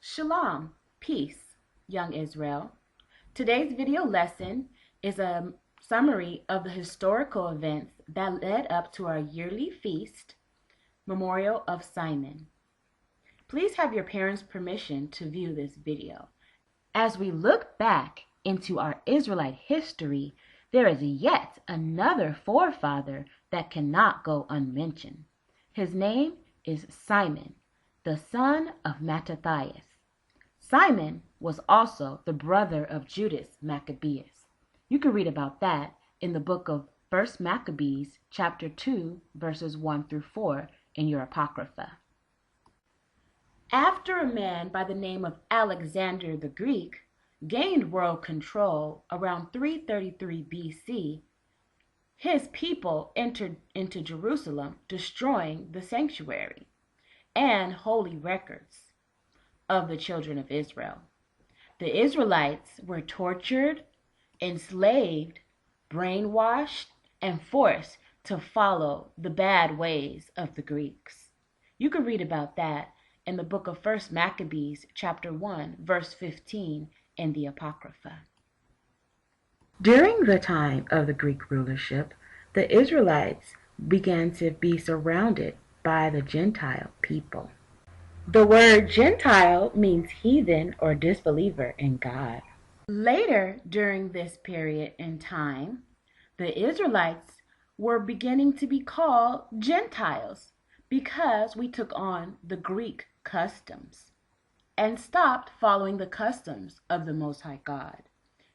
Shalom, peace, young Israel. Today's video lesson is a summary of the historical events that led up to our yearly feast, Memorial of Simon. Please have your parents' permission to view this video. As we look back into our Israelite history, there is yet another forefather that cannot go unmentioned. His name is Simon, the son of Mattathias. Simon was also the brother of Judas Maccabeus. You can read about that in the book of 1 Maccabees, chapter 2, verses 1 through 4 in your Apocrypha. After a man by the name of Alexander the Greek gained world control around 333 BC, his people entered into Jerusalem, destroying the sanctuary and holy records of the children of Israel. The Israelites were tortured, enslaved, brainwashed, and forced to follow the bad ways of the Greeks. You can read about that in the book of 1 Maccabees, chapter 1, verse 15 in the Apocrypha. During the time of the Greek rulership, the Israelites began to be surrounded by the Gentile people. The word Gentile means heathen or disbeliever in God. Later during this period in time, the Israelites were beginning to be called Gentiles because we took on the Greek customs and stopped following the customs of the Most High God.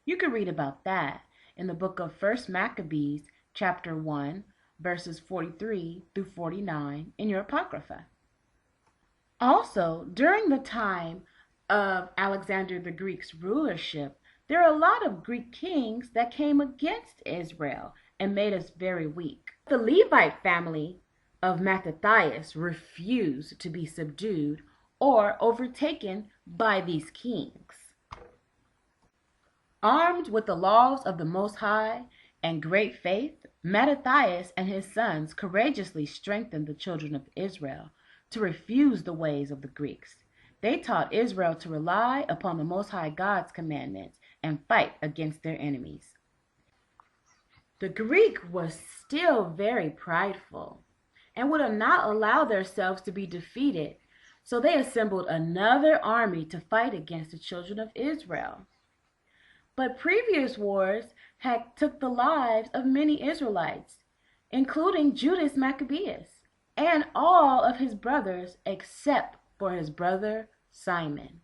You can read about that in the book of 1 Maccabees, chapter 1, verses 43 through 49 in your Apocrypha. Also, during the time of Alexander the Greek's rulership, there are a lot of Greek kings that came against Israel and made us very weak. The Levite family of Mattathias refused to be subdued or overtaken by these kings. Armed with the laws of the Most High and great faith, Mattathias and his sons courageously strengthened the children of Israel to refuse the ways of the Greeks. They taught Israel to rely upon the Most High God's commandments and fight against their enemies. The Greek was still very prideful and would not allow themselves to be defeated, so they assembled another army to fight against the children of Israel. But previous wars had took the lives of many Israelites, including Judas Maccabeus and all of his brothers except for his brother Simon.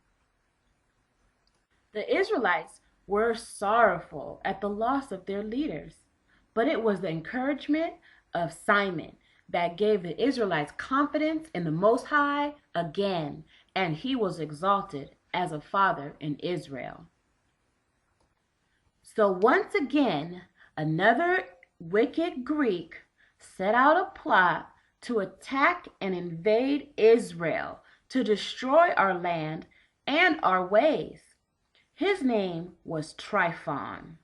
The Israelites were sorrowful at the loss of their leaders, but it was the encouragement of Simon that gave the Israelites confidence in the Most High again, and he was exalted as a father in Israel. So once again, another wicked Greek set out a plot to attack and invade Israel, to destroy our land and our ways. His name was Tryphon,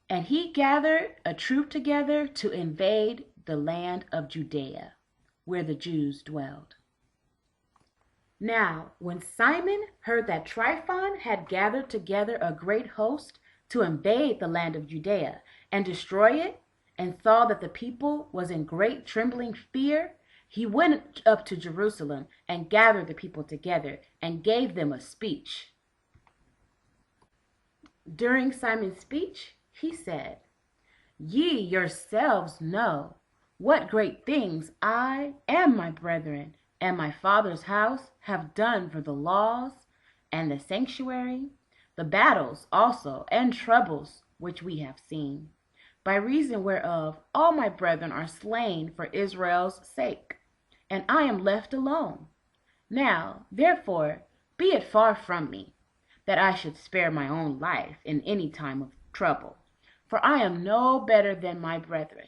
and he gathered a troop together to invade the land of Judea, where the Jews dwelled. Now, when Simon heard that Tryphon had gathered together a great host to invade the land of Judea and destroy it, and saw that the people was in great trembling fear, he went up to Jerusalem and gathered the people together and gave them a speech. During Simon's speech, he said, "Ye yourselves know what great things I and my brethren and my father's house have done for the laws and the sanctuary, the battles also and troubles which we have seen, by reason whereof all my brethren are slain for Israel's sake, and I am left alone. Now, therefore, be it far from me, that I should spare my own life in any time of trouble, for I am no better than my brethren.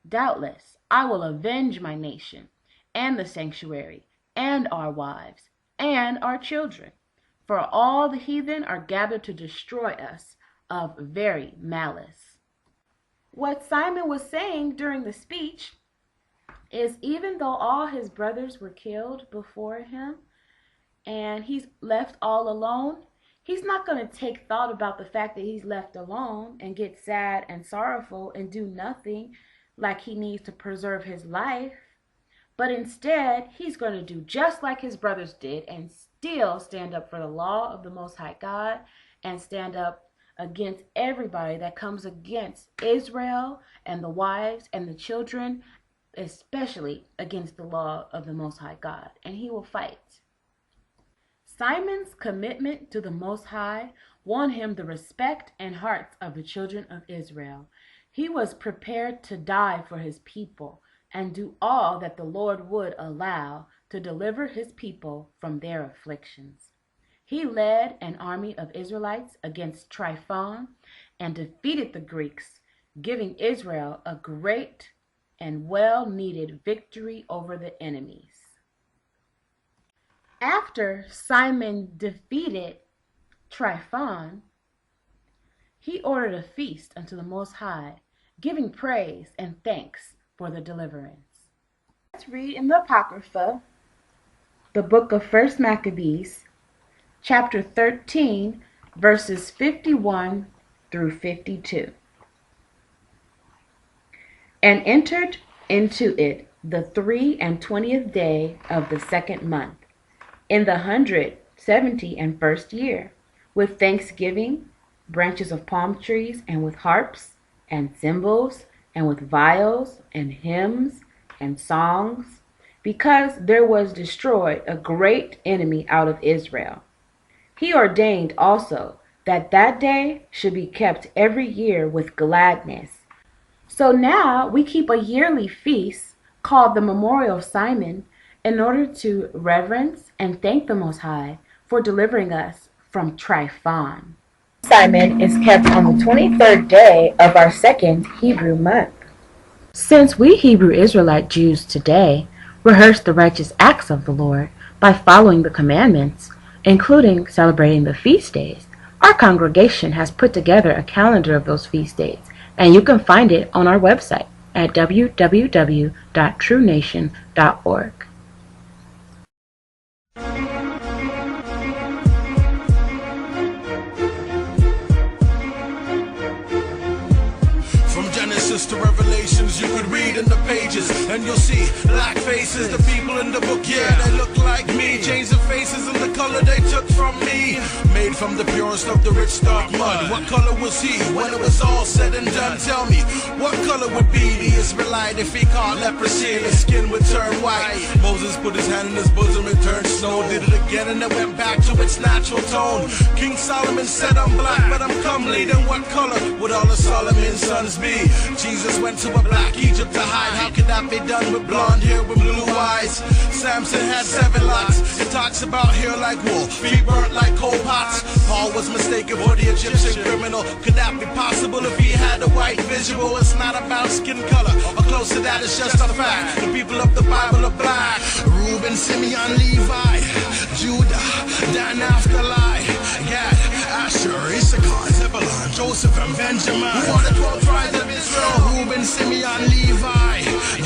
Doubtless, I will avenge my nation, and the sanctuary, and our wives, and our children, for all the heathen are gathered to destroy us of very malice." What Simon was saying during the speech is, even though all his brothers were killed before him, and he's left all alone, he's not going to take thought about the fact that he's left alone and get sad and sorrowful and do nothing like he needs to preserve his life. But instead, he's going to do just like his brothers did and still stand up for the law of the Most High God and stand up against everybody that comes against Israel and the wives and the children, especially against the law of the Most High God. And he will fight. Simon's commitment to the Most High won him the respect and hearts of the children of Israel. He was prepared to die for his people and do all that the Lord would allow to deliver his people from their afflictions. He led an army of Israelites against Tryphon and defeated the Greeks, giving Israel a great and well-needed victory over the enemies. After Simon defeated Tryphon, he ordered a feast unto the Most High, giving praise and thanks for the deliverance. Let's read in the Apocrypha, the book of 1 Maccabees, chapter 13, verses 51 through 52. And entered into it the 23 day of the 2nd month, in the 171st year, with thanksgiving, branches of palm trees, and with harps and cymbals, and with viols and hymns and songs, because there was destroyed a great enemy out of Israel. He ordained also that that day should be kept every year with gladness. So now we keep a yearly feast called the Memorial of Simon in order to reverence and thank the Most High for delivering us from Tryphon. Simon is kept on the 23rd day of our 2nd Hebrew month. Since we Hebrew Israelite Jews today rehearse the righteous acts of the Lord by following the commandments, including celebrating the feast days, our congregation has put together a calendar of those feast days, and you can find it on our website at www.truenation.org. To Revelations, you could read in the pages, and you'll see black faces. The people in the book, yeah, they look like me. Change the faces and the color they took from me. Made from the purest of the rich dark mud. What color was he when it was all said and done? Tell me, what color would be the Israelite if he caught leprosy and his skin would turn white? Moses put his hand in his bosom and turned snow. Did it again and it went back to its natural tone. King Solomon said, I'm black, but I'm comely. Then what color would all of Solomon's sons be? Jesus went to a black Egypt to hide. How could that be done with blonde hair with blue eyes? Samson had 7 locks. It talks about hair like wool, feet burnt like coal pots. Paul was mistaken for the Egyptian criminal. Could that be possible if he had a white visual? It's not about skin color, or close to that, it's just a fact. The people of the Bible are black. Reuben, Simeon, Levi, Judah, Dan, Naphtali, Gad, Asher, Issachar, Zebulun, Joseph, and Benjamin. Who are the 12 tribes of Israel? Reuben, Simeon, Levi,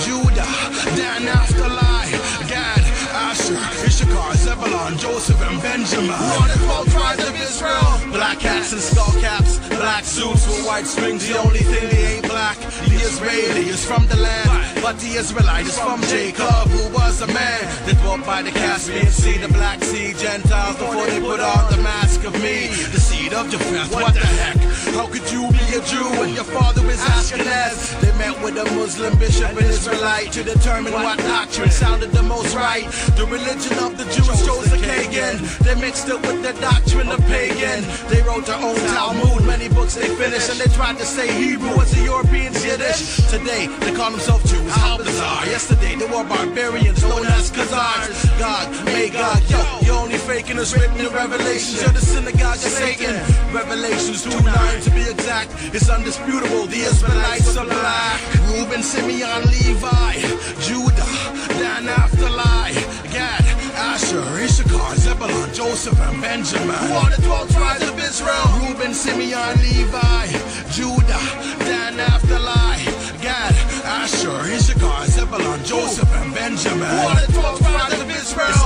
Judah, Dan, Naphtali, Gad, Asher, Issachar, Zebulun, Joseph, and Benjamin. Who are the 12 tribes of Israel? Black hats and skull caps, black suits with white strings. The only thing they ain't black. The Israeli is from the land, but the Israelite is from Jacob, who was a man that dwelt by the Caspian Sea, the Black Sea, Gentiles before they put on the mask of me. The seed of Japheth, what the heck? How could you be a Jew when your father is Ashkenaz? They met with a Muslim bishop and Israelite to determine what doctrine sounded the most right. The religion of the Jews chose the Kagan. They mixed it with the doctrine of pagan. They wrote their own Talmud, many books they finished, and they tried to say Hebrew was the Europeans' Yiddish. Today, they call themselves Jews, how bizarre. Yesterday, they were barbarians known as Khazars. God, Magog, yo, you're only faking is written in Revelations. You're the synagogue of Satan. Revelations 2:9 to be exact. It's undisputable, the Israelites are black. Reuben, Simeon, Levi, Judah, Dan, Naphtali, Gad, Asher, Issachar, Zebulun, Joseph, and Benjamin. Who are the 12 tribes of Israel? Reuben, Simeon, Levi, Judah, Dan, Naphtali, Gad, Asher, Issachar, Zebulun, Joseph, and Benjamin. Who are the 12 tribes of Israel?